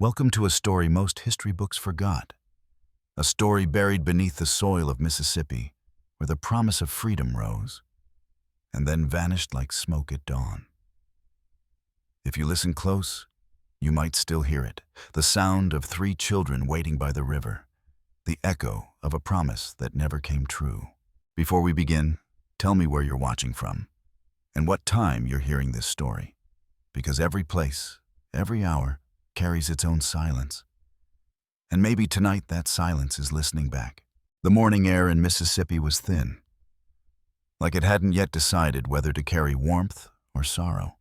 Welcome to a story most history books forgot. A story buried beneath the soil of Mississippi, where the promise of freedom rose, and then vanished like smoke at dawn. If you listen close, you might still hear it, the sound of 3 children waiting by the river, the echo of a promise that never came true. Before we begin, tell me where you're watching from, and what time you're hearing this story, because every place, every hour, carries its own silence. And maybe tonight that silence is listening back. The morning air in Mississippi was thin, like it hadn't yet decided whether to carry warmth or sorrow.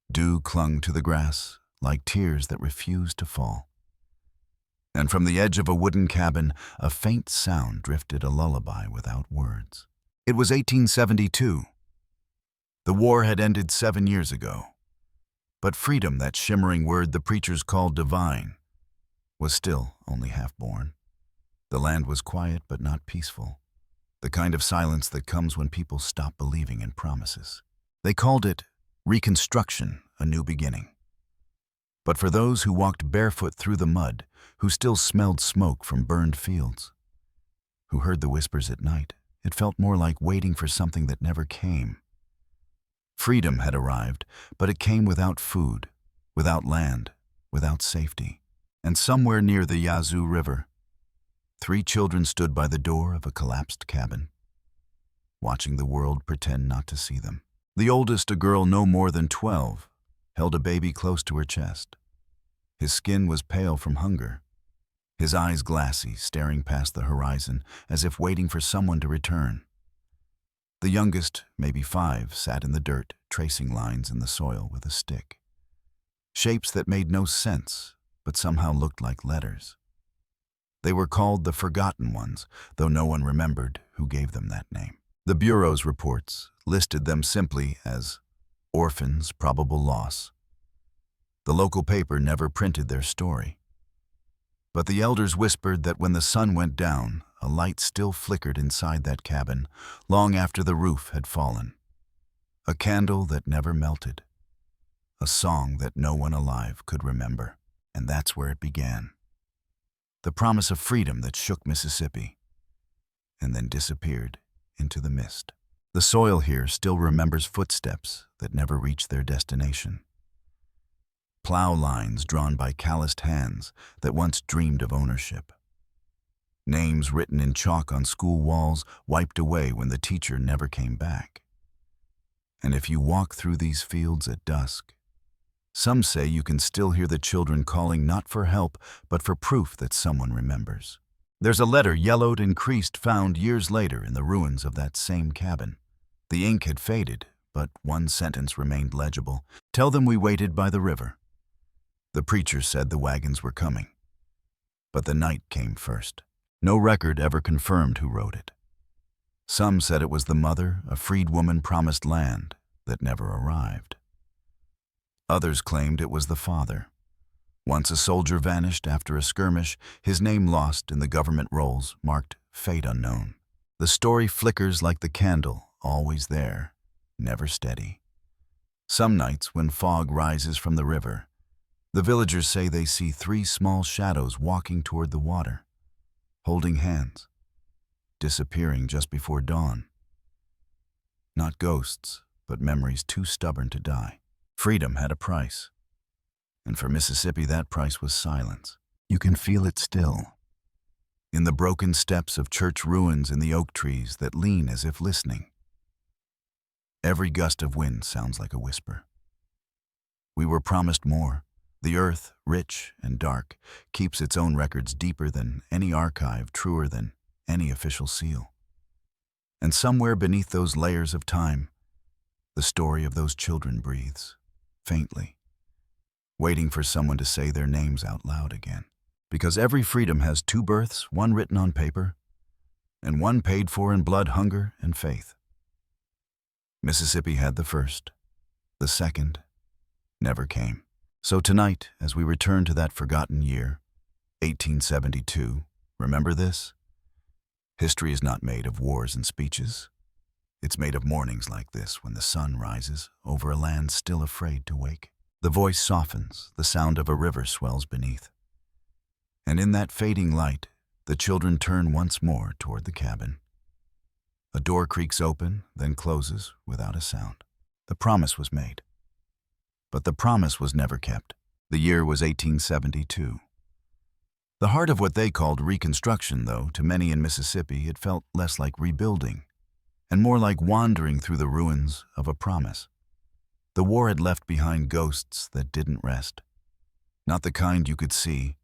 Dew clung to the grass like tears that refused to fall. And from the edge of a wooden cabin, a faint sound drifted a lullaby without words. It was 1872. The war had ended 7 years ago. But freedom, that shimmering word the preachers called divine, was still only half-born. The land was quiet but not peaceful, the kind of silence that comes when people stop believing in promises. They called it Reconstruction, a new beginning. But for those who walked barefoot through the mud, who still smelled smoke from burned fields, who heard the whispers at night, it felt more like waiting for something that never came. Freedom had arrived, but it came without food, without land, without safety. And somewhere near the Yazoo River, 3 children stood by the door of a collapsed cabin, watching the world pretend not to see them. The oldest, a girl no more than 12, held a baby close to her chest. His skin was pale from hunger, his eyes glassy, staring past the horizon as if waiting for someone to return. The youngest, maybe 5, sat in the dirt, tracing lines in the soil with a stick. Shapes that made no sense, but somehow looked like letters. They were called the Forgotten Ones, though no one remembered who gave them that name. The Bureau's reports listed them simply as orphans, probable loss. The local paper never printed their story. But the elders whispered that when the sun went down, a light still flickered inside that cabin, long after the roof had fallen. A candle that never melted. A song that no one alive could remember. And that's where it began. The promise of freedom that shook Mississippi, and then disappeared into the mist. The soil here still remembers footsteps that never reached their destination. Plow lines drawn by calloused hands that once dreamed of ownership. Names written in chalk on school walls wiped away when the teacher never came back. And if you walk through these fields at dusk, some say you can still hear the children calling not for help, but for proof that someone remembers. There's a letter, yellowed and creased, found years later in the ruins of that same cabin. The ink had faded, but one sentence remained legible. Tell them we waited by the river. The preacher said the wagons were coming. But the night came first. No record ever confirmed who wrote it. Some said it was the mother, a freed woman promised land that never arrived. Others claimed it was the father. Once a soldier vanished after a skirmish, his name lost in the government rolls, marked fate unknown. The story flickers like the candle, always there, never steady. Some nights when fog rises from the river, the villagers say they see 3 small shadows walking toward the water, holding hands, disappearing just before dawn. Not ghosts, but memories too stubborn to die. Freedom had a price, and for Mississippi that price was silence. You can feel it still, in the broken steps of church ruins, in the oak trees that lean as if listening. Every gust of wind sounds like a whisper. We were promised more. The earth, rich and dark, keeps its own records deeper than any archive, truer than any official seal. And somewhere beneath those layers of time, the story of those children breathes, faintly, waiting for someone to say their names out loud again. Because every freedom has 2 births, one written on paper, and one paid for in blood, hunger, and faith. Mississippi had the first. The second never came. So tonight, as we return to that forgotten year, 1872, remember this? History is not made of wars and speeches. It's made of mornings like this when the sun rises over a land still afraid to wake. The voice softens, the sound of a river swells beneath. And in that fading light, the children turn once more toward the cabin. A door creaks open, then closes without a sound. The promise was made. But the promise was never kept. The year was 1872. The heart of what they called Reconstruction, though, to many in Mississippi, it felt less like rebuilding, and more like wandering through the ruins of a promise. The war had left behind ghosts that didn't rest. Not the kind you could see,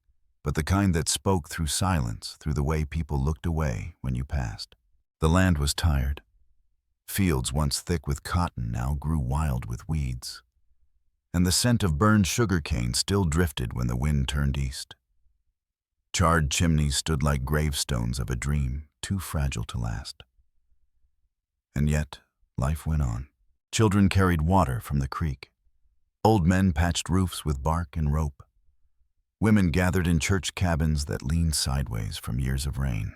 but the kind that spoke through silence, through the way people looked away when you passed. The land was tired. Fields once thick with cotton now grew wild with weeds, and the scent of burned sugar cane still drifted when the wind turned east. Charred chimneys stood like gravestones of a dream too fragile to last. And yet, life went on. Children carried water from the creek. Old men patched roofs with bark and rope. Women gathered in church cabins that leaned sideways from years of rain.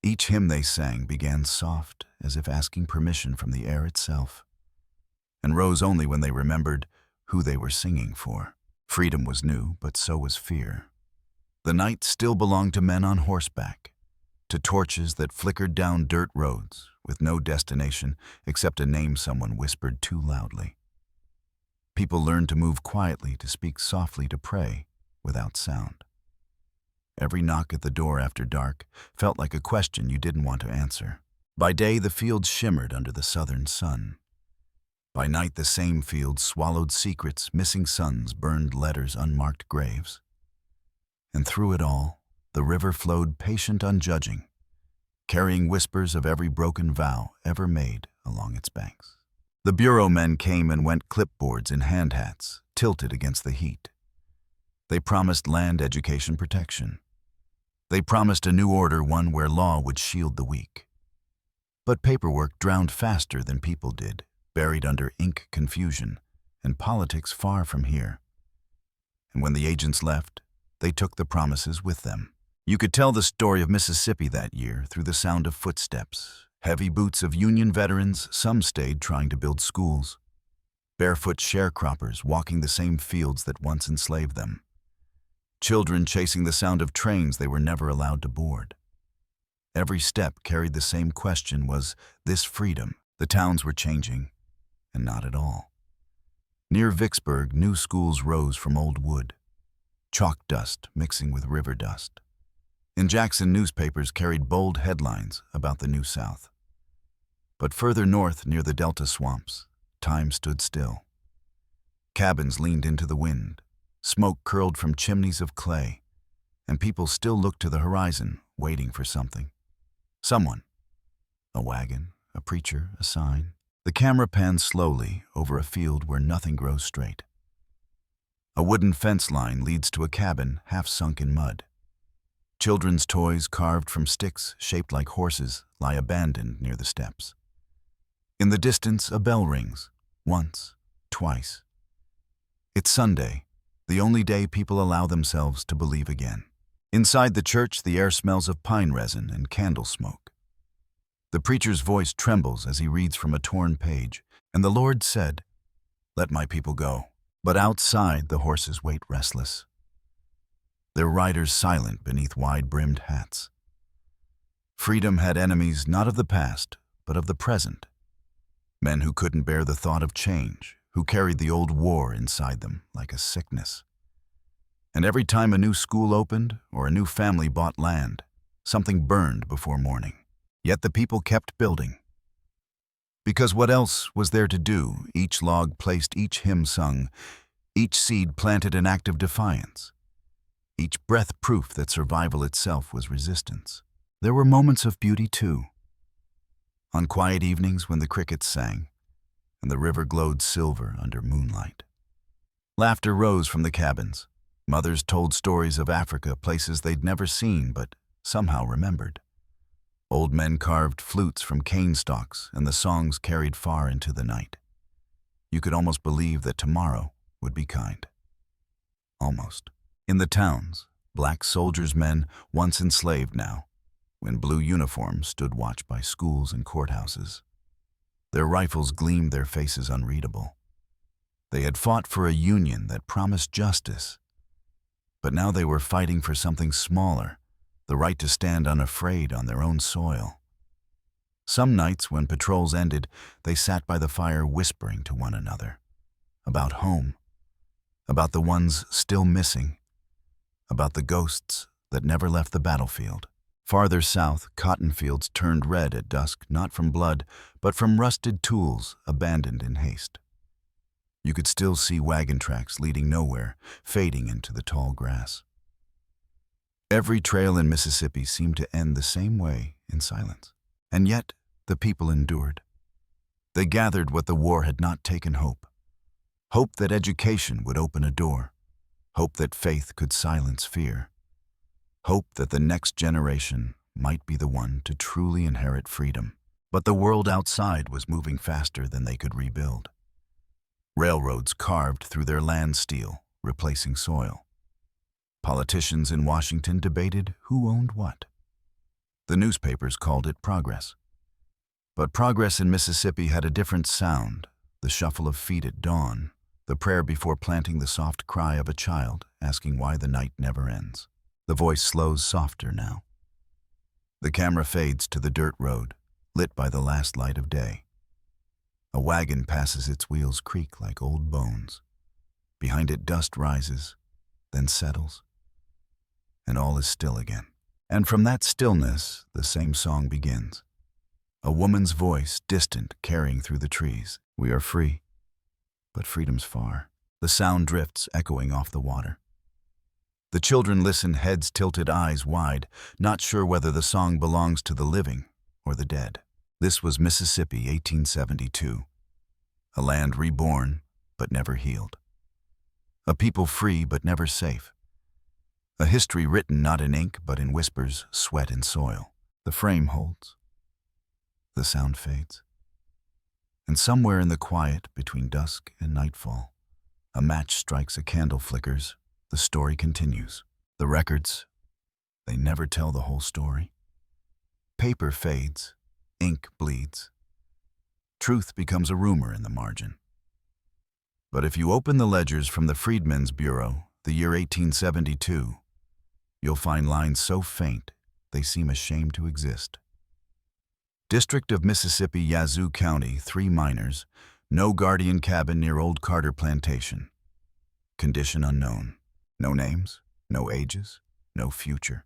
Each hymn they sang began soft, as if asking permission from the air itself, and rose only when they remembered who they were singing for. Freedom was new, but so was fear. The night still belonged to men on horseback, to torches that flickered down dirt roads with no destination except a name someone whispered too loudly. People learned to move quietly, to speak softly, to pray without sound. Every knock at the door after dark felt like a question you didn't want to answer. By day, the fields shimmered under the southern sun. By night, the same fields swallowed secrets, missing sons burned letters, unmarked graves. And through it all, the river flowed patient, unjudging, carrying whispers of every broken vow ever made along its banks. The bureau men came and went, clipboards in hand hats, tilted against the heat. They promised land, education, protection. They promised a new order, one where law would shield the weak. But paperwork drowned faster than people did, buried under ink confusion, and politics far from here. And when the agents left, they took the promises with them. You could tell the story of Mississippi that year through the sound of footsteps, heavy boots of Union veterans. Some stayed trying to build schools. Barefoot sharecroppers walking the same fields that once enslaved them. Children chasing the sound of trains they were never allowed to board. Every step carried the same question: was this freedom? The towns were changing, and not at all. Near Vicksburg, new schools rose from old wood, chalk dust mixing with river dust. In Jackson, newspapers carried bold headlines about the New South. But further north, near the Delta swamps, time stood still. Cabins leaned into the wind, smoke curled from chimneys of clay, and people still looked to the horizon, waiting for something. Someone. A wagon, a preacher, a sign. The camera pans slowly over a field where nothing grows straight. A wooden fence line leads to a cabin half sunk in mud. Children's toys carved from sticks shaped like horses lie abandoned near the steps. In the distance, a bell rings, once, twice. It's Sunday, the only day people allow themselves to believe again. Inside the church, the air smells of pine resin and candle smoke. The preacher's voice trembles as he reads from a torn page, and the Lord said, "Let my people go." But outside, the horses wait restless, their riders silent beneath wide-brimmed hats. Freedom had enemies not of the past, but of the present. Men who couldn't bear the thought of change, who carried the old war inside them like a sickness. And every time a new school opened or a new family bought land, something burned before morning. Yet the people kept building. Because what else was there to do? Each log placed, each hymn sung, each seed planted an act of defiance. Each breath proof that survival itself was resistance. There were moments of beauty too. On quiet evenings when the crickets sang, and the river glowed silver under moonlight. Laughter rose from the cabins. Mothers told stories of Africa, places they'd never seen but somehow remembered. Old men carved flutes from cane stalks, and the songs carried far into the night. You could almost believe that tomorrow would be kind. Almost. In the towns, black soldiers' men, once enslaved now, when blue uniforms stood watch by schools and courthouses. Their rifles gleamed, their faces unreadable. They had fought for a union that promised justice, but now they were fighting for something smaller, the right to stand unafraid on their own soil. Some nights when patrols ended, they sat by the fire whispering to one another. About home, about the ones still missing, about the ghosts that never left the battlefield. Farther south, cotton fields turned red at dusk, not from blood, but from rusted tools abandoned in haste. You could still see wagon tracks leading nowhere, fading into the tall grass. Every trail in Mississippi seemed to end the same way, in silence. And yet, the people endured. They gathered what the war had not taken: hope. Hope that education would open a door. Hope that faith could silence fear. Hope that the next generation might be the one to truly inherit freedom. But the world outside was moving faster than they could rebuild. Railroads carved through their land steel, replacing soil. Politicians in Washington debated who owned what. The newspapers called it progress. But progress in Mississippi had a different sound: the shuffle of feet at dawn, the prayer before planting, the soft cry of a child asking why the night never ends. The voice slows softer now. The camera fades to the dirt road, lit by the last light of day. A wagon passes, its wheels creak like old bones. Behind it dust rises, then settles, and all is still again. And from that stillness, the same song begins. A woman's voice, distant, carrying through the trees. We are free, but freedom's far. The sound drifts, echoing off the water. The children listen, heads tilted, eyes wide, not sure whether the song belongs to the living or the dead. This was Mississippi, 1872. A land reborn, but never healed. A people free, but never safe. A history written not in ink, but in whispers, sweat, and soil. The frame holds. The sound fades. And somewhere in the quiet between dusk and nightfall, a match strikes, a candle flickers. The story continues. The records, they never tell the whole story. Paper fades. Ink bleeds. Truth becomes a rumor in the margin. But if you open the ledgers from the Freedmen's Bureau, the year 1872, you'll find lines so faint they seem ashamed to exist. District of Mississippi, Yazoo County, 3 miners, no guardian cabin near Old Carter Plantation. Condition unknown. No names, no ages, no future.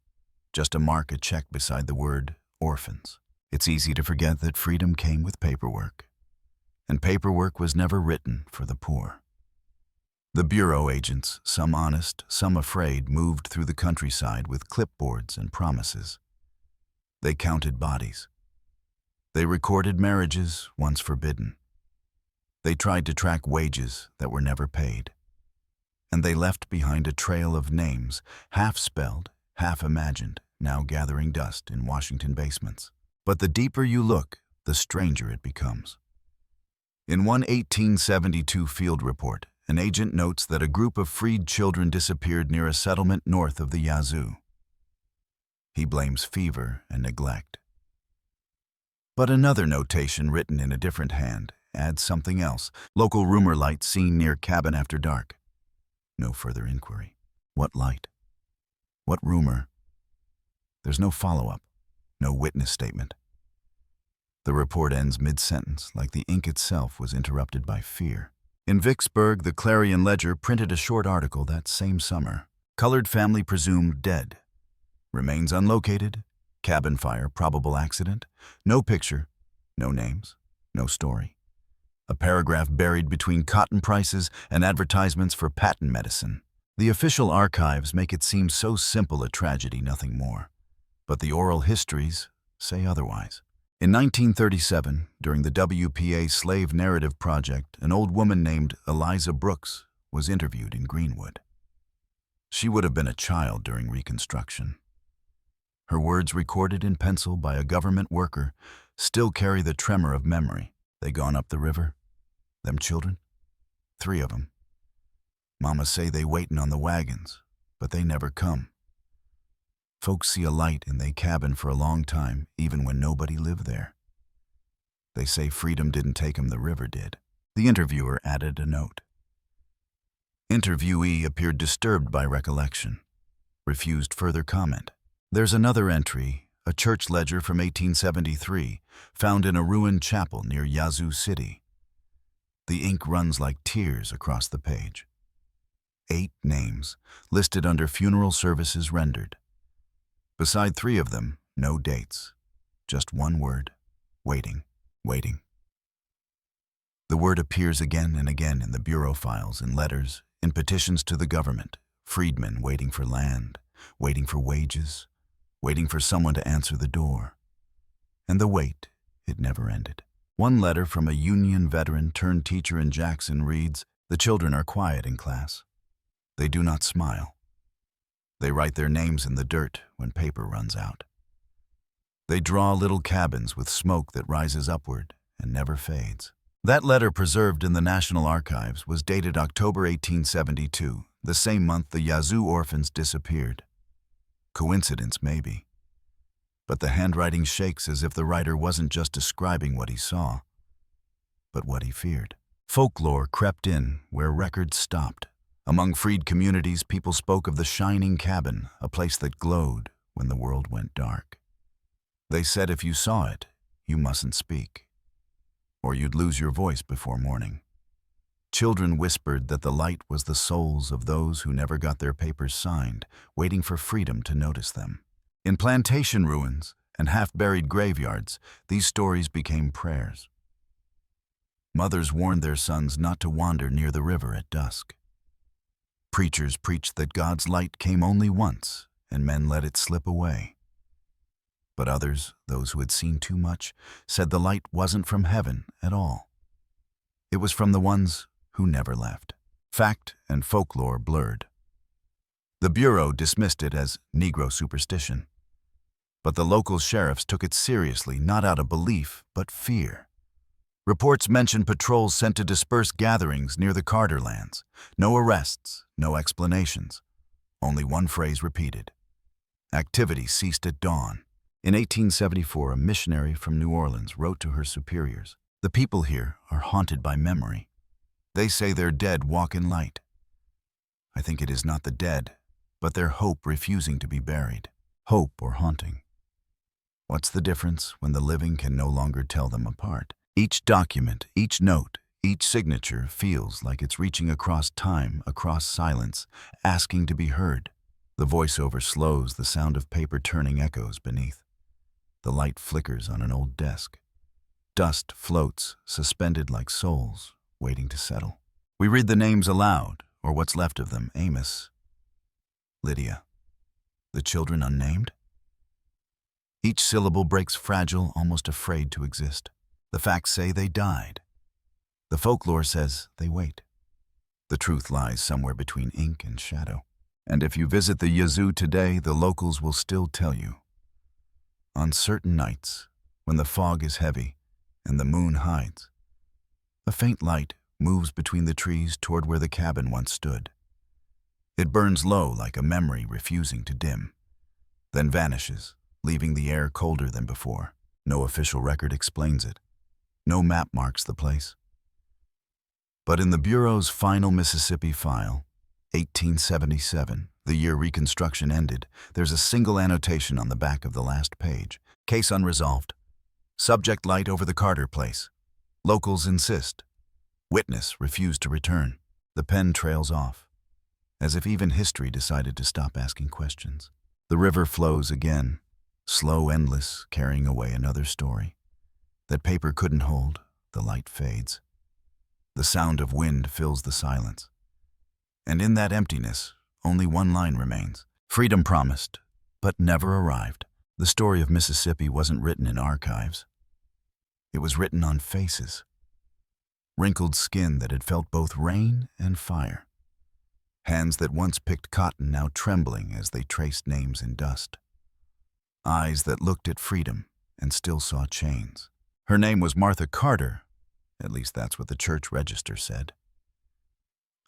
Just a mark, a check beside the word orphans. It's easy to forget that freedom came with paperwork, and paperwork was never written for the poor. The bureau agents, some honest, some afraid, moved through the countryside with clipboards and promises. They counted bodies. They recorded marriages once forbidden. They tried to track wages that were never paid. And they left behind a trail of names, half spelled, half imagined, now gathering dust in Washington basements. But the deeper you look, the stranger it becomes. In one 1872 field report, an agent notes that a group of freed children disappeared near a settlement north of the Yazoo. He blames fever and neglect. But another notation, written in a different hand, adds something else. Local rumor light seen near cabin after dark. No further inquiry. What light? What rumor? There's no follow-up. No witness statement. The report ends mid-sentence, like the ink itself was interrupted by fear. In Vicksburg, the Clarion Ledger printed a short article that same summer. Colored family presumed dead. Remains unlocated. Cabin fire, probable accident. No picture, no names, no story. A paragraph buried between cotton prices and advertisements for patent medicine. The official archives make it seem so simple a tragedy, nothing more. But the oral histories say otherwise. In 1937, during the WPA Slave Narrative Project, an old woman named Eliza Brooks was interviewed in Greenwood. She would have been a child during Reconstruction. Her words, recorded in pencil by a government worker, still carry the tremor of memory. They gone up the river? Them children? 3 of 'em. Mama say they waitin' on the wagons, but they never come. Folks see a light in they cabin for a long time, even when nobody lived there. They say freedom didn't take 'em, the river did. The interviewer added a note. Interviewee appeared disturbed by recollection, refused further comment. There's another entry, a church ledger from 1873, found in a ruined chapel near Yazoo City. The ink runs like tears across the page. 8 names, listed under funeral services rendered. Beside 3 of them, no dates. Just one word: waiting, waiting. The word appears again and again in the bureau files, in letters, in petitions to the government, freedmen waiting for land, waiting for wages, waiting for someone to answer the door. And the wait, it never ended. One letter from a Union veteran turned teacher in Jackson reads, "The children are quiet in class. They do not smile. They write their names in the dirt when paper runs out. They draw little cabins with smoke that rises upward and never fades." That letter, preserved in the National Archives, was dated October 1872, the same month the Yazoo orphans disappeared. Coincidence, maybe. But the handwriting shakes as if the writer wasn't just describing what he saw, but what he feared. Folklore crept in where records stopped. Among freed communities, people spoke of the shining cabin, a place that glowed when the world went dark. They said if you saw it, you mustn't speak, or you'd lose your voice before morning. Children whispered that the light was the souls of those who never got their papers signed, waiting for freedom to notice them. In plantation ruins and half-buried graveyards, these stories became prayers. Mothers warned their sons not to wander near the river at dusk. Preachers preached that God's light came only once, and men let it slip away. But others, those who had seen too much, said the light wasn't from heaven at all. It was from the ones who never left. Fact and folklore blurred. The Bureau dismissed it as Negro superstition. But the local sheriffs took it seriously, not out of belief, but fear. Reports mentioned patrols sent to disperse gatherings near the Carter lands. No arrests, no explanations. Only one phrase repeated: activity ceased at dawn. In 1874, a missionary from New Orleans wrote to her superiors, "The people here are haunted by memory. They say their dead walk in light. I think it is not the dead, but their hope refusing to be buried. Hope or haunting. What's the difference when the living can no longer tell them apart? Each document, each note, each signature feels like it's reaching across time, across silence, asking to be heard." The voiceover slows, the sound of paper turning echoes beneath. The light flickers on an old desk. Dust floats, suspended like souls, waiting to settle. We read the names aloud, or what's left of them: Amos, Lydia, the children unnamed. Each syllable breaks fragile, almost afraid to exist. The facts say they died. The folklore says they wait. The truth lies somewhere between ink and shadow. And if you visit the Yazoo today, the locals will still tell you. On certain nights, when the fog is heavy and the moon hides, a faint light moves between the trees toward where the cabin once stood. It burns low like a memory refusing to dim, then vanishes, leaving the air colder than before. No official record explains it. No map marks the place. But in the Bureau's final Mississippi file, 1877, the year Reconstruction ended, there's a single annotation on the back of the last page. Case unresolved. Subject light over the Carter place. Locals insist. Witness refused to return. The pen trails off, as if even history decided to stop asking questions. The river flows again, slow, endless, carrying away another story. That paper couldn't hold, the light fades. The sound of wind fills the silence. And in that emptiness, only one line remains. Freedom promised, but never arrived. The story of Mississippi wasn't written in archives. It was written on faces. Wrinkled skin that had felt both rain and fire. Hands that once picked cotton now trembling as they traced names in dust. Eyes that looked at freedom and still saw chains. Her name was Martha Carter, at least that's what the church register said.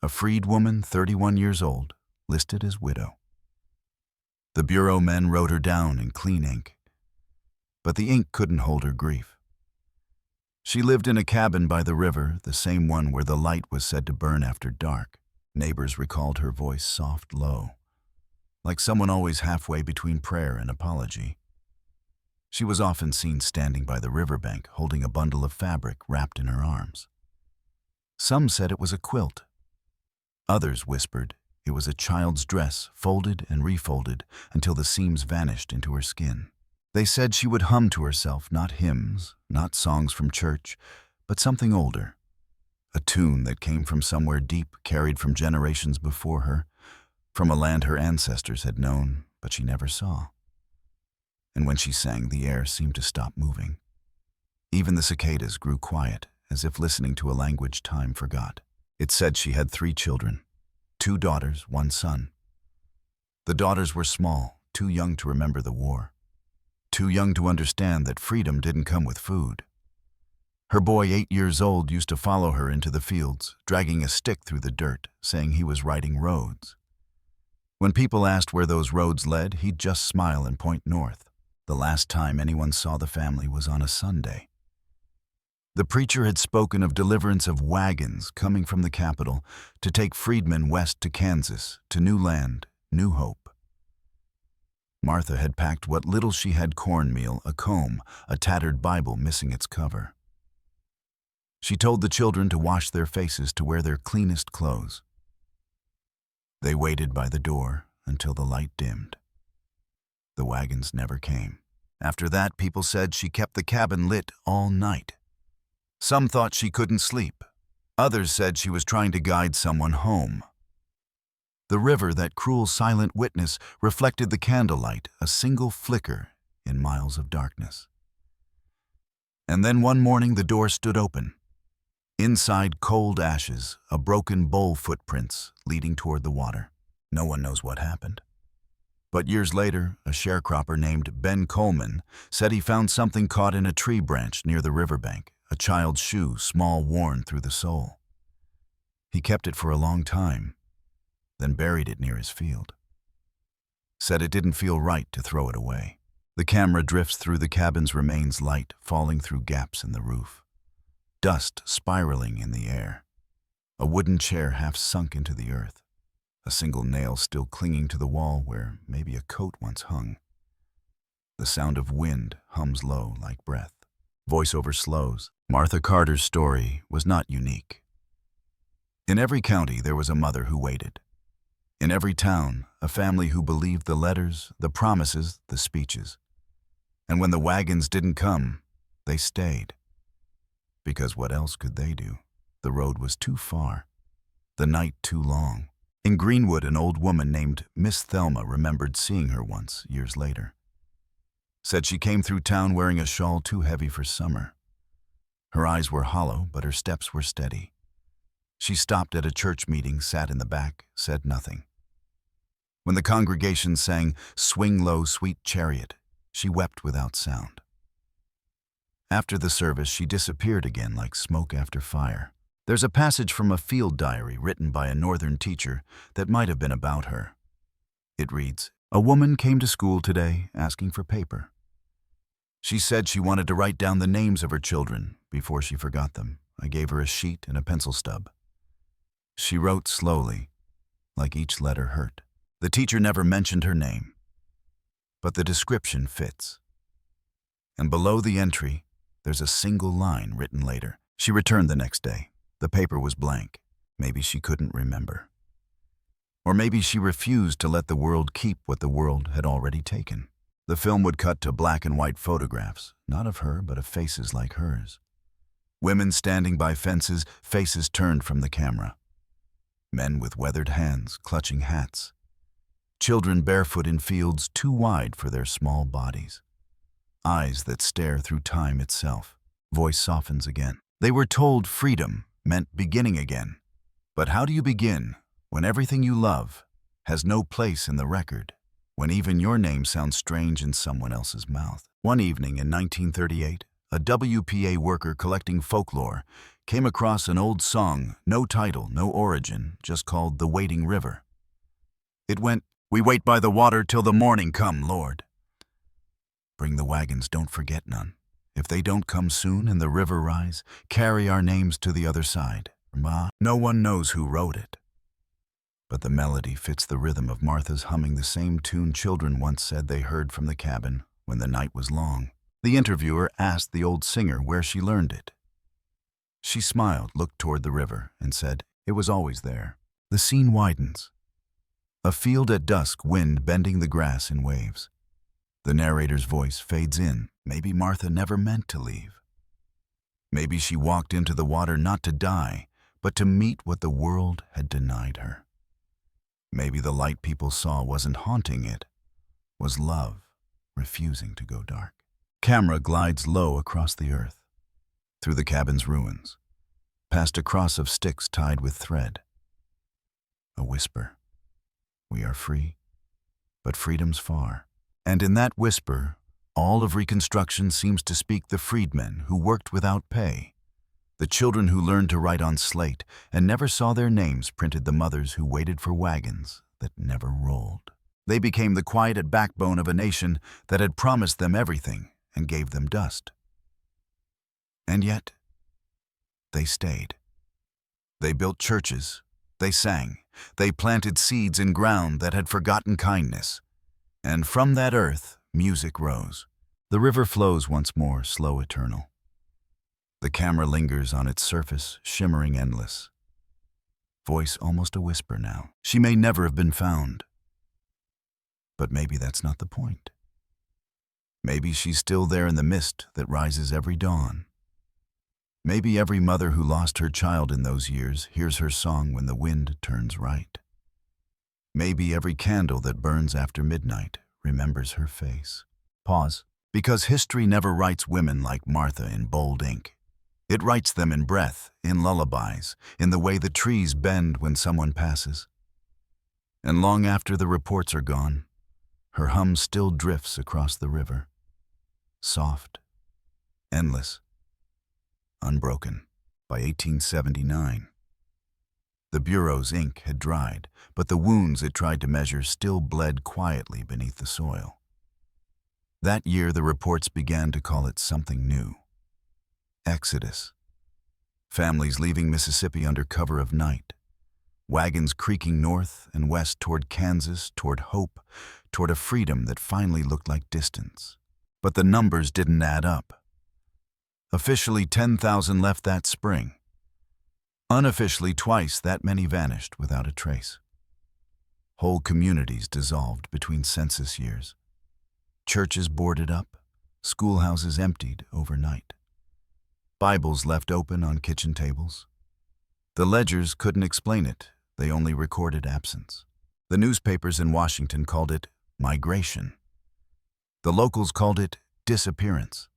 A freed woman, 31 years old, listed as widow. The Bureau men wrote her down in clean ink, but the ink couldn't hold her grief. She lived in a cabin by the river, the same one where the light was said to burn after dark. Neighbors recalled her voice soft, low, like someone always halfway between prayer and apology. She was often seen standing by the riverbank, holding a bundle of fabric wrapped in her arms. Some said it was a quilt. Others whispered it was a child's dress, folded and refolded until the seams vanished into her skin. They said she would hum to herself, not hymns, not songs from church, but something older. A tune that came from somewhere deep, carried from generations before her, from a land her ancestors had known, but she never saw. And when she sang, the air seemed to stop moving. Even the cicadas grew quiet, as if listening to a language time forgot. It said she had 3 children, 2 daughters, 1 son. The daughters were small, too young to remember the war, too young to understand that freedom didn't come with food. Her boy, 8 years old, used to follow her into the fields, dragging a stick through the dirt, saying he was writing roads. When people asked where those roads led, he'd just smile and point north. The last time anyone saw the family was on a Sunday. The preacher had spoken of deliverance of wagons coming from the capital to take freedmen west to Kansas, to new land, new hope. Martha had packed what little she had: cornmeal, a comb, a tattered Bible missing its cover. She told the children to wash their faces, to wear their cleanest clothes. They waited by the door until the light dimmed. The wagons never came. After that, people said she kept the cabin lit all night. Some thought she couldn't sleep. Others said she was trying to guide someone home. The river, that cruel silent witness, reflected the candlelight, a single flicker in miles of darkness. And then one morning the door stood open. Inside, cold ashes, a broken bowl, footprints leading toward the water. No one knows what happened. But years later, a sharecropper named Ben Coleman said he found something caught in a tree branch near the riverbank, a child's shoe, small, worn through the sole. He kept it for a long time, then buried it near his field. Said it didn't feel right to throw it away. The camera drifts through the cabin's remains, light falling through gaps in the roof. Dust spiraling in the air. A wooden chair half sunk into the earth. A single nail still clinging to the wall where maybe a coat once hung. The sound of wind hums low like breath. Voiceover slows. Martha Carter's story was not unique. In every county there was a mother who waited. In every town, a family who believed the letters, the promises, the speeches. And when the wagons didn't come, they stayed. Because what else could they do? The road was too far, the night too long. In Greenwood, an old woman named Miss Thelma remembered seeing her once, years later. Said she came through town wearing a shawl too heavy for summer. Her eyes were hollow, but her steps were steady. She stopped at a church meeting, sat in the back, said nothing. When the congregation sang, "Swing Low, Sweet Chariot," she wept without sound. After the service, she disappeared again like smoke after fire. There's a passage from a field diary written by a northern teacher that might have been about her. It reads, "A woman came to school today asking for paper. She said she wanted to write down the names of her children before she forgot them. I gave her a sheet and a pencil stub. She wrote slowly, like each letter hurt. The teacher never mentioned her name, but the description fits. And below the entry, there's a single line written later. She returned the next day. The paper was blank. Maybe she couldn't remember. Or maybe she refused to let the world keep what the world had already taken. The film would cut to black and white photographs, not of her, but of faces like hers. Women standing by fences, faces turned from the camera. Men with weathered hands, clutching hats. Children barefoot in fields too wide for their small bodies. Eyes that stare through time itself. Voice softens again. They were told freedom meant beginning again. But how do you begin when everything you love has no place in the record, when even your name sounds strange in someone else's mouth? One evening in 1938, a WPA worker collecting folklore came across an old song, no title, no origin, just called The Waiting River. It went, "We wait by the water till the morning come, Lord. Bring the wagons, don't forget none. If they don't come soon and the river rise, carry our names to the other side." Ma, no one knows who wrote it. But the melody fits the rhythm of Martha's humming the same tune children once said they heard from the cabin when the night was long. The interviewer asked the old singer where she learned it. She smiled, looked toward the river, and said, "It was always there." The scene widens. A field at dusk, wind bending the grass in waves. The narrator's voice fades in. Maybe Martha never meant to leave. Maybe she walked into the water not to die, but to meet what the world had denied her. Maybe the light people saw wasn't haunting it, was love refusing to go dark. Camera glides low across the earth, through the cabin's ruins, past a cross of sticks tied with thread. A whisper. We are free, but freedom's far. And in that whisper, all of Reconstruction seems to speak the freedmen who worked without pay, the children who learned to write on slate and never saw their names printed, the mothers who waited for wagons that never rolled. They became the quiet backbone of a nation that had promised them everything and gave them dust. And yet, they stayed. They built churches, they sang, they planted seeds in ground that had forgotten kindness. And from that earth, music rose. The river flows once more, slow, eternal. The camera lingers on its surface, shimmering endless. Voice almost a whisper now. She may never have been found. But maybe that's not the point. Maybe she's still there in the mist that rises every dawn. Maybe every mother who lost her child in those years hears her song when the wind turns right. Maybe every candle that burns after midnight remembers her face. Pause. Because history never writes women like Martha in bold ink. It writes them in breath, in lullabies, in the way the trees bend when someone passes. And long after the reports are gone, her hum still drifts across the river. Soft, endless, unbroken. By 1879, the Bureau's ink had dried, but the wounds it tried to measure still bled quietly beneath the soil. That year, the reports began to call it something new. Exodus. Families leaving Mississippi under cover of night. Wagons creaking north and west toward Kansas, toward hope, toward a freedom that finally looked like distance. But the numbers didn't add up. Officially, 10,000 left that spring. Unofficially, twice that many vanished without a trace. Whole communities dissolved between census years. Churches boarded up, schoolhouses emptied overnight. Bibles left open on kitchen tables. The ledgers couldn't explain it, they only recorded absence. The newspapers in Washington called it migration. The locals called it disappearance.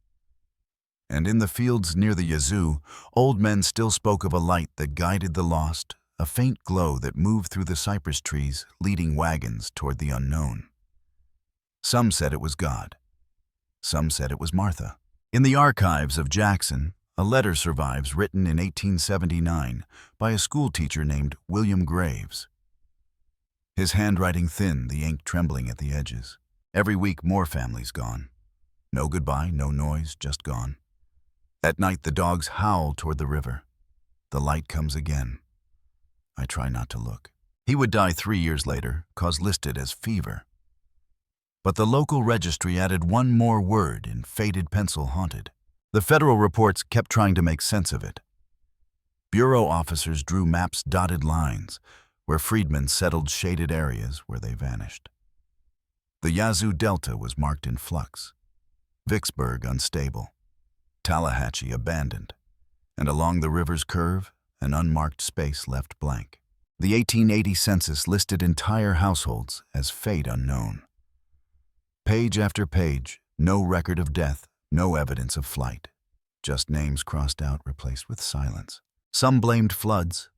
And in the fields near the Yazoo, old men still spoke of a light that guided the lost, a faint glow that moved through the cypress trees, leading wagons toward the unknown. Some said it was God. Some said it was Martha. In the archives of Jackson, a letter survives written in 1879 by a schoolteacher named William Graves. His handwriting thin, the ink trembling at the edges. Every week, more families gone. No goodbye, no noise, just gone. At night, the dogs howl toward the river. The light comes again. I try not to look. He would die 3 years later, cause listed as fever. But the local registry added one more word in faded pencil, haunted. The federal reports kept trying to make sense of it. Bureau officers drew maps, dotted lines, where freedmen settled shaded areas where they vanished. The Yazoo Delta was marked in flux, Vicksburg unstable, Tallahatchie abandoned, and along the river's curve, an unmarked space left blank. The 1880 census listed entire households as fate unknown. Page after page, no record of death, no evidence of flight. Just names crossed out, replaced with silence. Some blamed floods,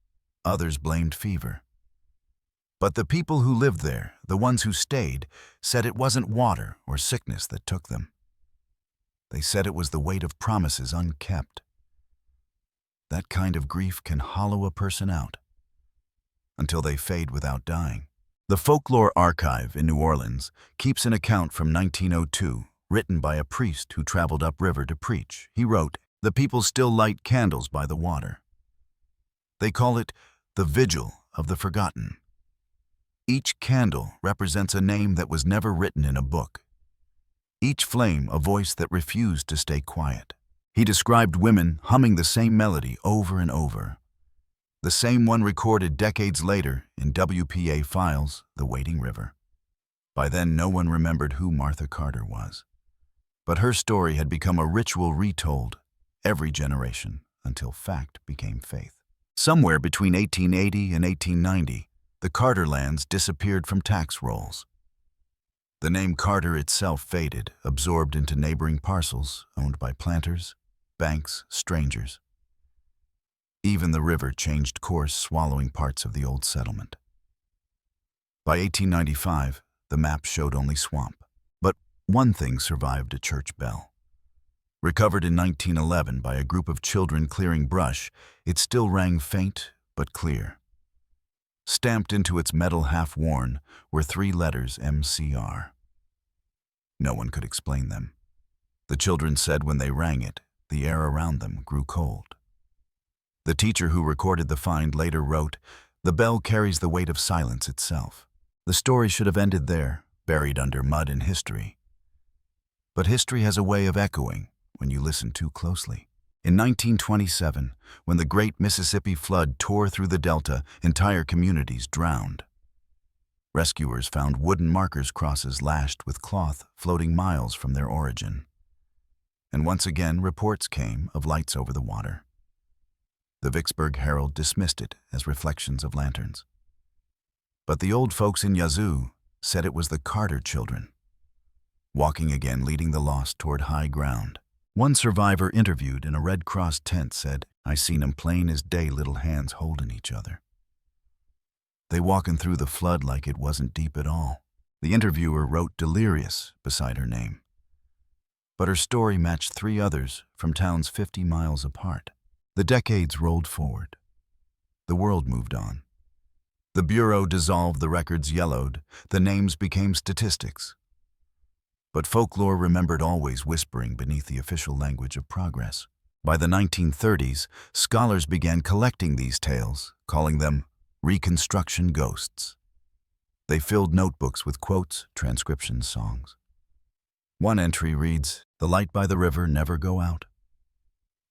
others blamed fever. But the people who lived there, the ones who stayed, said it wasn't water or sickness that took them. They said it was the weight of promises unkept. That kind of grief can hollow a person out until they fade without dying. The Folklore Archive in New Orleans keeps an account from 1902, written by a priest who traveled upriver to preach. He wrote, "The people still light candles by the water. They call it the Vigil of the Forgotten. Each candle represents a name that was never written in a book. Each flame a voice that refused to stay quiet. He described women humming the same melody over and over, the same one recorded decades later in WPA files, The Waiting River. By then, no one remembered who Martha Carter was. But her story had become a ritual retold every generation until fact became faith. Somewhere between 1880 and 1890, the Carter lands disappeared from tax rolls. The name Carter itself faded, absorbed into neighboring parcels owned by planters, banks, strangers. Even the river changed course, swallowing parts of the old settlement. By 1895, the map showed only swamp. But one thing survived: a church bell. Recovered in 1911 by a group of children clearing brush, it still rang faint but clear. Stamped into its metal half-worn were 3 letters, MCR. No one could explain them. The children said when they rang it, the air around them grew cold. The teacher who recorded the find later wrote, "The bell carries the weight of silence itself." The story should have ended there, buried under mud and history. But history has a way of echoing when you listen too closely. In 1927, when the Great Mississippi Flood tore through the Delta, entire communities drowned. Rescuers found wooden markers crosses lashed with cloth floating miles from their origin. And once again, reports came of lights over the water. The Vicksburg Herald dismissed it as reflections of lanterns. But the old folks in Yazoo said it was the Carter children, walking again, leading the lost toward high ground. One survivor interviewed in a Red Cross tent said, "I seen 'em plain as day, little hands holding each other. They walking through the flood like it wasn't deep at all." The interviewer wrote delirious beside her name. But her story matched 3 others from towns 50 miles apart. The decades rolled forward. The world moved on. The Bureau dissolved, the records yellowed, the names became statistics. But folklore remembered, always whispering beneath the official language of progress. By the 1930s, scholars began collecting these tales, calling them Reconstruction ghosts. They filled notebooks with quotes, transcriptions, songs. One entry reads, "The light by the river never go out.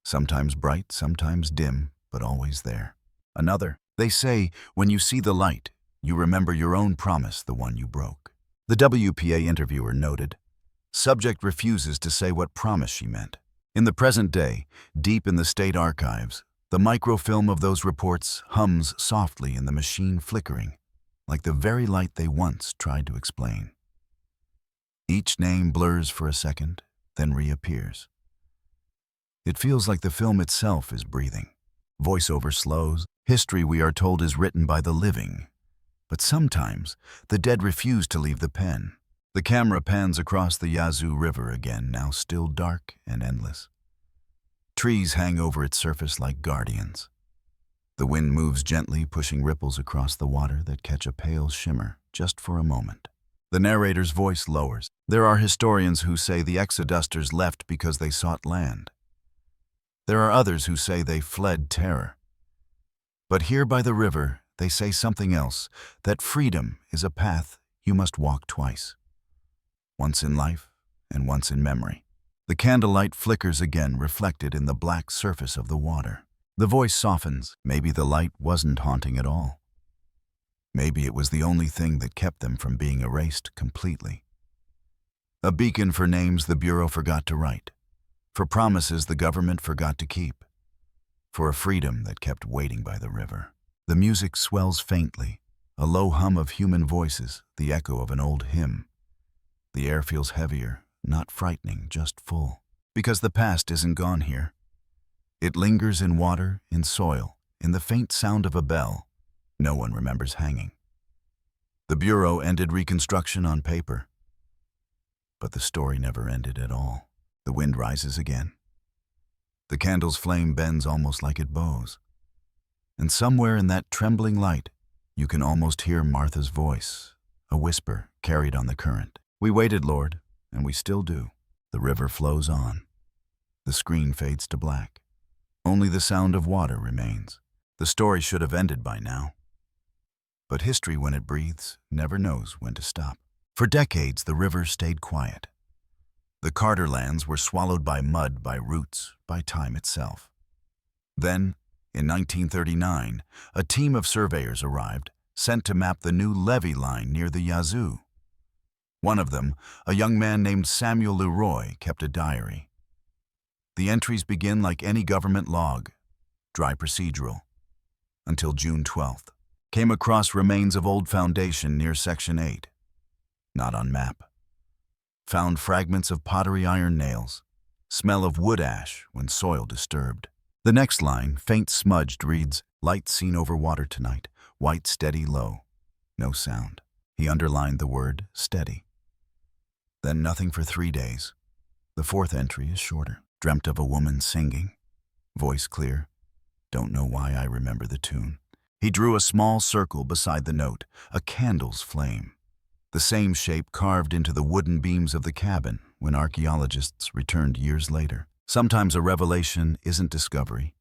Sometimes bright, sometimes dim, but always there." Another, "They say, when you see the light, you remember your own promise, the one you broke." The WPA interviewer noted, "Subject refuses to say what promise she meant." In the present day, deep in the state archives, the microfilm of those reports hums softly in the machine, flickering, like the very light they once tried to explain. Each name blurs for a second, then reappears. It feels like the film itself is breathing. Voiceover slows. History, we are told, is written by the living. But sometimes, the dead refuse to leave the pen. The camera pans across the Yazoo River again, now still dark and endless. Trees hang over its surface like guardians. The wind moves gently, pushing ripples across the water that catch a pale shimmer just for a moment. The narrator's voice lowers. There are historians who say the exodusters left because they sought land. There are others who say they fled terror. But here by the river, they say something else, that freedom is a path you must walk twice. Once in life and once in memory. The candlelight flickers again, reflected in the black surface of the water. The voice softens. Maybe the light wasn't haunting at all. Maybe it was the only thing that kept them from being erased completely. A beacon for names the Bureau forgot to write, for promises the government forgot to keep, for a freedom that kept waiting by the river. The music swells faintly, a low hum of human voices, the echo of an old hymn. The air feels heavier, not frightening, just full. Because the past isn't gone here. It lingers in water, in soil, in the faint sound of a bell no one remembers hanging. The Bureau ended Reconstruction on paper. But the story never ended at all. The wind rises again. The candle's flame bends almost like it bows. And somewhere in that trembling light, you can almost hear Martha's voice, a whisper carried on the current. "We waited, Lord, and we still do." The river flows on. The screen fades to black. Only the sound of water remains. The story should have ended by now. But history, when it breathes, never knows when to stop. For decades, the river stayed quiet. The Carter lands were swallowed by mud, by roots, by time itself. Then, in 1939, a team of surveyors arrived, sent to map the new levee line near the Yazoo. One of them, a young man named Samuel Leroy, kept a diary. The entries begin like any government log, dry procedural, until June 12th. Came across remains of old foundation near Section 8. Not on map. Found fragments of pottery iron nails. Smell of wood ash when soil disturbed. The next line, faint smudged, reads, "Light seen over water tonight. White, steady, low. No sound." He underlined the word steady. Then nothing for 3 days. The fourth entry is shorter. Dreamt of a woman singing. Voice clear. Don't know why I remember the tune. He drew a small circle beside the note, a candle's flame. The same shape carved into the wooden beams of the cabin when archaeologists returned years later. Sometimes a revelation isn't discovery,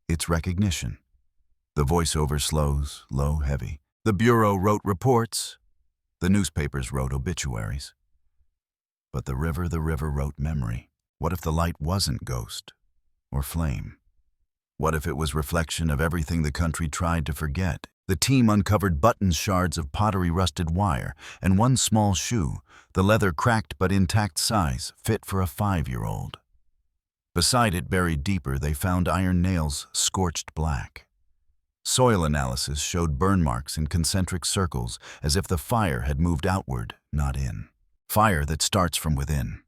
it's recognition. The voiceover slows, low, heavy. The Bureau wrote reports. The newspapers wrote obituaries. But the river wrote memory. What if the light wasn't ghost or flame? What if it was reflection of everything the country tried to forget? The team uncovered buttons, shards of pottery-rusted wire, and one small shoe, the leather cracked but intact size, fit for a 5-year-old. Beside it, buried deeper, they found iron nails scorched black. Soil analysis showed burn marks in concentric circles, as if the fire had moved outward, not in. Fire that starts from within.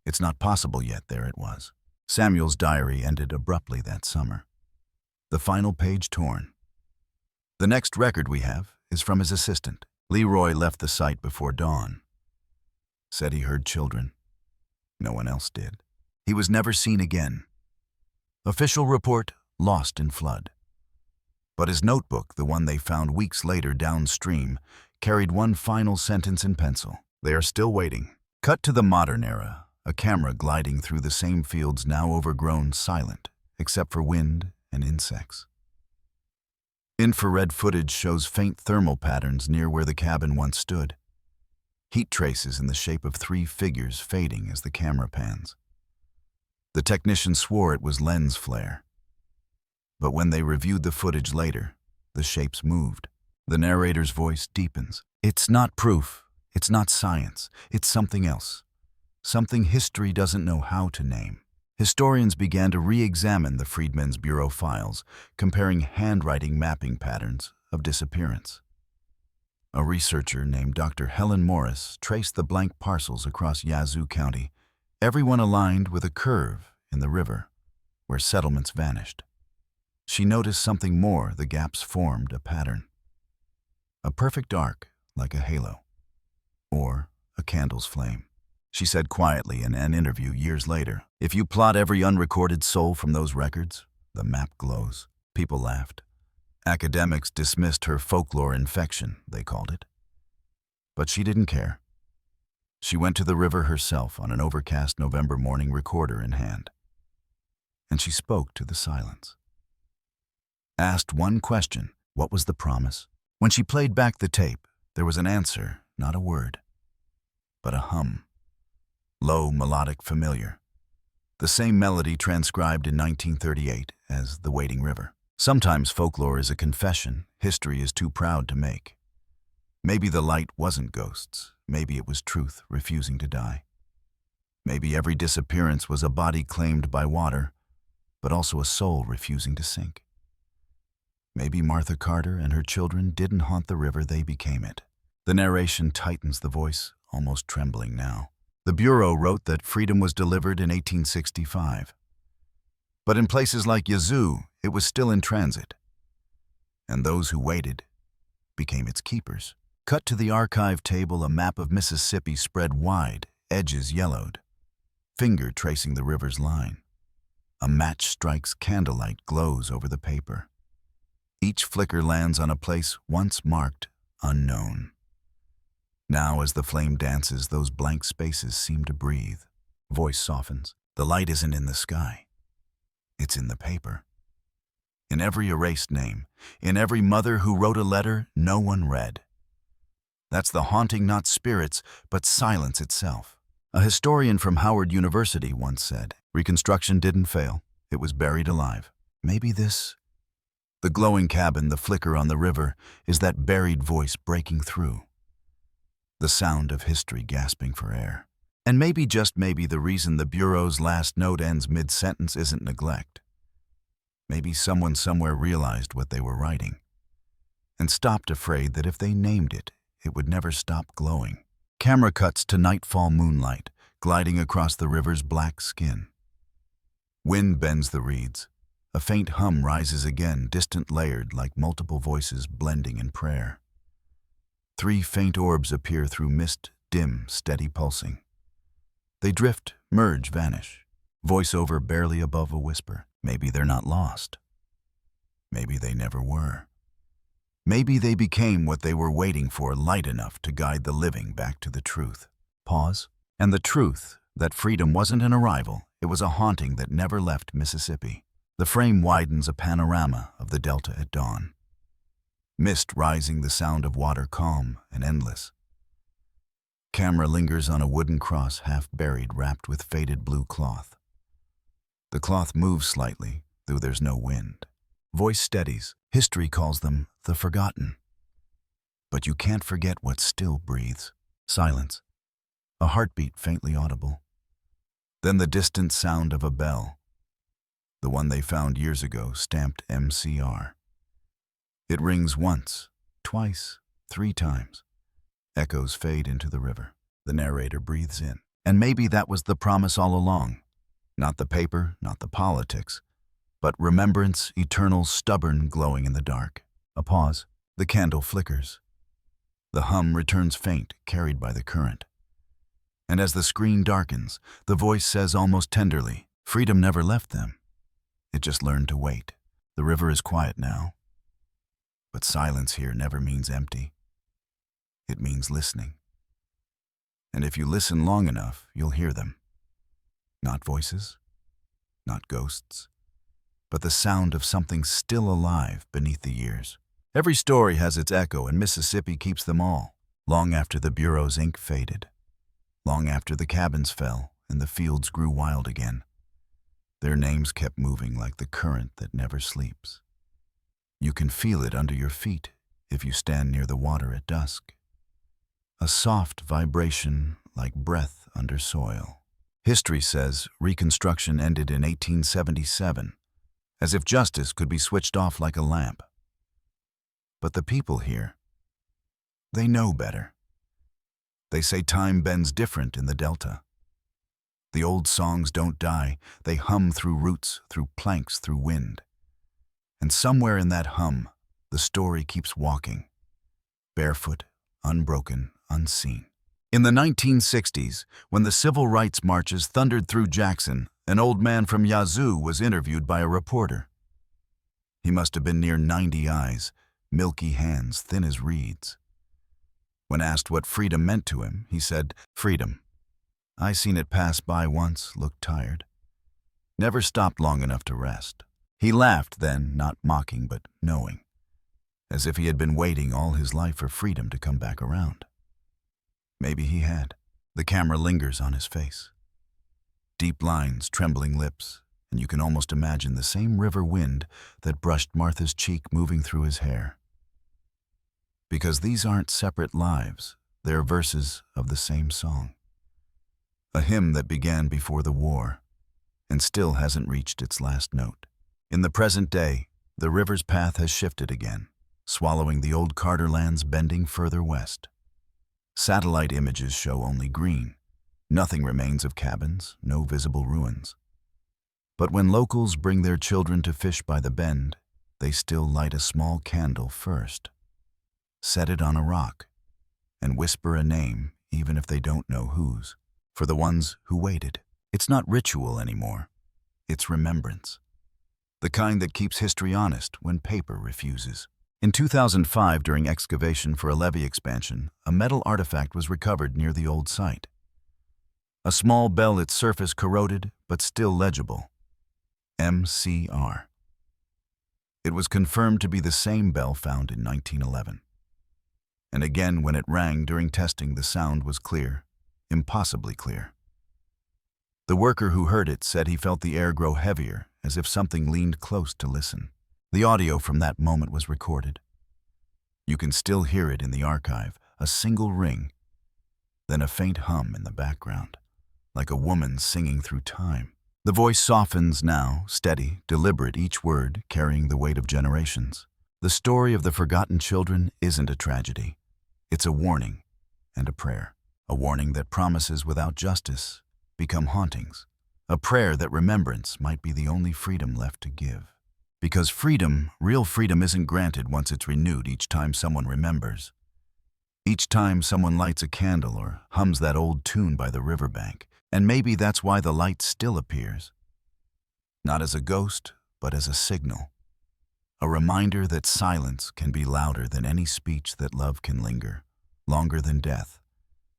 It's not possible yet, there it was. Samuel's diary ended abruptly that summer. The final page torn. The next record we have is from his assistant. Leroy left the site before dawn. Said he heard children. No one else did. He was never seen again. Official report, lost in flood. But his notebook, the one they found weeks later downstream, carried one final sentence in pencil. They are still waiting. Cut to the modern era, a camera gliding through the same fields now overgrown, silent, except for wind and insects. Infrared footage shows faint thermal patterns near where the cabin once stood. Heat traces in the shape of 3 figures fading as the camera pans. The technician swore it was lens flare. But when they reviewed the footage later, the shapes moved. The narrator's voice deepens. It's not proof. It's not science. It's something else. Something history doesn't know how to name. Historians began to re-examine the Freedmen's Bureau files, comparing handwriting mapping patterns of disappearance. A researcher named Dr. Helen Morris traced the blank parcels across Yazoo County, everyone aligned with a curve in the river, where settlements vanished. She noticed something more. The gaps formed a pattern. A perfect arc, like a halo. Or a candle's flame. She said quietly in an interview years later, "If you plot every unrecorded soul from those records, the map glows." People laughed. Academics dismissed her folklore infection, they called it. But she didn't care. She went to the river herself on an overcast November morning, recorder in hand. And she spoke to the silence. Asked one question, what was the promise? When she played back the tape, there was an answer, not a word, but a hum. Low, melodic, familiar. The same melody transcribed in 1938 as The Waiting River. Sometimes folklore is a confession history is too proud to make. Maybe the light wasn't ghosts. Maybe it was truth refusing to die. Maybe every disappearance was a body claimed by water, but also a soul refusing to sink. Maybe Martha Carter and her children didn't haunt the river, they became it. The narration tightens, the voice almost trembling now. The Bureau wrote that freedom was delivered in 1865. But in places like Yazoo, it was still in transit. And those who waited became its keepers. Cut to the archive table, a map of Mississippi spread wide, edges yellowed. Finger tracing the river's line. A match strikes, candlelight glows over the paper. Each flicker lands on a place once marked unknown. Now, as the flame dances, those blank spaces seem to breathe. Voice softens. The light isn't in the sky. It's in the paper. in every erased name, in every mother who wrote a letter no one read. That's the haunting not spirits, but silence itself. A historian from Howard University once said, "Reconstruction didn't fail, it was buried alive." Maybe this, the glowing cabin, the flicker on the river, is that buried voice breaking through. The sound of history gasping for air. And maybe, just maybe, the reason the Bureau's last note ends mid-sentence isn't neglect. Maybe someone somewhere realized what they were writing and stopped, afraid that if they named it, it would never stop glowing. Camera cuts to nightfall moonlight, gliding across the river's black skin. Wind bends the reeds. A faint hum rises again, distant, layered, like multiple voices blending in prayer. 3 faint orbs appear through mist, dim, steady pulsing. They drift, merge, vanish. Voiceover barely above a whisper. Maybe they're not lost. Maybe they never were. Maybe they became what they were waiting for, light enough to guide the living back to the truth. Pause. And the truth, that freedom wasn't an arrival, it was a haunting that never left Mississippi. The frame widens, a panorama of the Delta at dawn. Mist rising, the sound of water calm and endless. Camera lingers on a wooden cross, half buried, wrapped with faded blue cloth. The cloth moves slightly, though there's no wind. Voice steadies. History calls them the forgotten. But you can't forget what still breathes. Silence. A heartbeat faintly audible. Then the distant sound of a bell. The one they found years ago, stamped MCR. It rings once, twice, 3 times. Echoes fade into the river. The narrator breathes in. And maybe that was the promise all along. Not the paper, not the politics, but remembrance, eternal, stubborn, glowing in the dark. A pause. The candle flickers. The hum returns faint, carried by the current. And as the screen darkens, the voice says almost tenderly, "Freedom never left them. It just learned to wait." The river is quiet now. But silence here never means empty. It means listening. And if you listen long enough, you'll hear them. Not voices, not ghosts, but the sound of something still alive beneath the years. Every story has its echo, and Mississippi keeps them all, long after the Bureau's ink faded, long after the cabins fell and the fields grew wild again. Their names kept moving like the current that never sleeps. You can feel it under your feet if you stand near the water at dusk. A soft vibration like breath under soil. History says Reconstruction ended in 1877, as if justice could be switched off like a lamp. But the people here, they know better. They say time bends different in the Delta. The old songs don't die, they hum through roots, through planks, through wind. And somewhere in that hum, the story keeps walking, barefoot, unbroken, unseen. In the 1960s, when the civil rights marches thundered through Jackson, an old man from Yazoo was interviewed by a reporter. He must have been near 90 eyes, milky hands, thin as reeds. When asked what freedom meant to him, he said, "Freedom. I seen it pass by once, looked tired. Never stopped long enough to rest." He laughed then, not mocking but knowing, as if he had been waiting all his life for freedom to come back around. Maybe he had. The camera lingers on his face. Deep lines, trembling lips, and you can almost imagine the same river wind that brushed Martha's cheek moving through his hair. Because these aren't separate lives, they're verses of the same song. A hymn that began before the war and still hasn't reached its last note. In the present day, the river's path has shifted again, swallowing the old Carter lands, bending further west. Satellite images show only green. Nothing remains of cabins, no visible ruins. But when locals bring their children to fish by the bend, they still light a small candle first, set it on a rock, and whisper a name even if they don't know whose. For the ones who waited, it's not ritual anymore. It's remembrance. The kind that keeps history honest when paper refuses. In 2005, during excavation for a levee expansion, a metal artifact was recovered near the old site. A small bell, its surface corroded but still legible. MCR. It was confirmed to be the same bell found in 1911. And again, when it rang during testing, the sound was clear, impossibly clear. The worker who heard it said he felt the air grow heavier, as if something leaned close to listen. The audio from that moment was recorded. You can still hear it in the archive, a single ring, then a faint hum in the background, like a woman singing through time. The voice softens now, steady, deliberate, each word carrying the weight of generations. The story of the forgotten children isn't a tragedy. It's a warning and a prayer. A warning that promises without justice become hauntings. A prayer that remembrance might be the only freedom left to give. Because freedom, real freedom, isn't granted once it's renewed each time someone remembers. Each time someone lights a candle or hums that old tune by the riverbank. And maybe that's why the light still appears. Not as a ghost, but as a signal. A reminder that silence can be louder than any speech, that love can linger, longer than death.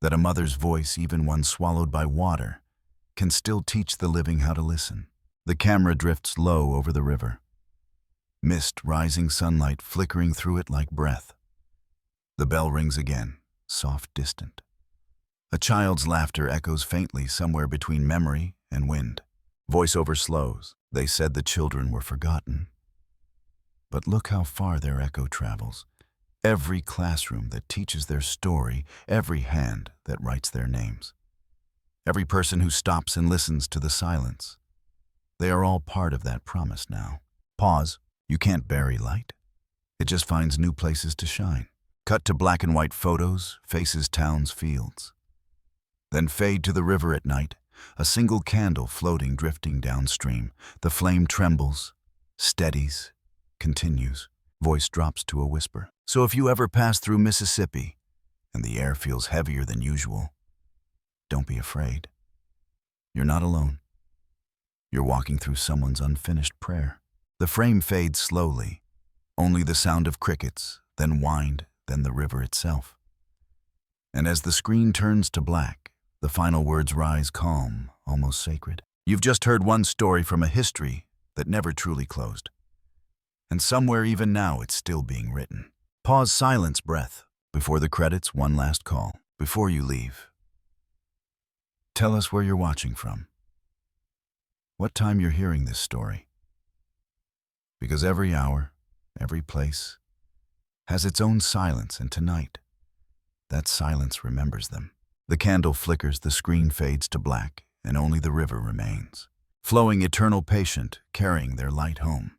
That a mother's voice, even one swallowed by water, can still teach the living how to listen. The camera drifts low over the river. Mist, rising sunlight flickering through it like breath. The bell rings again, soft, distant. A child's laughter echoes faintly somewhere between memory and wind. Voiceover slows. They said the children were forgotten. But look how far their echo travels. Every classroom that teaches their story, every hand that writes their names. Every person who stops and listens to the silence. They are all part of that promise now. Pause. You can't bury light. It just finds new places to shine. Cut to black and white photos, faces, towns, fields. Then fade to the river at night, a single candle floating, drifting downstream. The flame trembles, steadies, continues. Voice drops to a whisper. So if you ever pass through Mississippi and the air feels heavier than usual, don't be afraid. You're not alone. You're walking through someone's unfinished prayer. The frame fades slowly, only the sound of crickets, then wind, then the river itself. And as the screen turns to black, the final words rise calm, almost sacred. You've just heard one story from a history that never truly closed. And somewhere even now it's still being written. Pause, silence, breath. Before the credits, one last call. Before you leave, tell us where you're watching from. What time you're hearing this story. Because every hour, every place, has its own silence, and tonight, that silence remembers them. The candle flickers, the screen fades to black, and only the river remains, flowing eternal, patient, carrying their light home.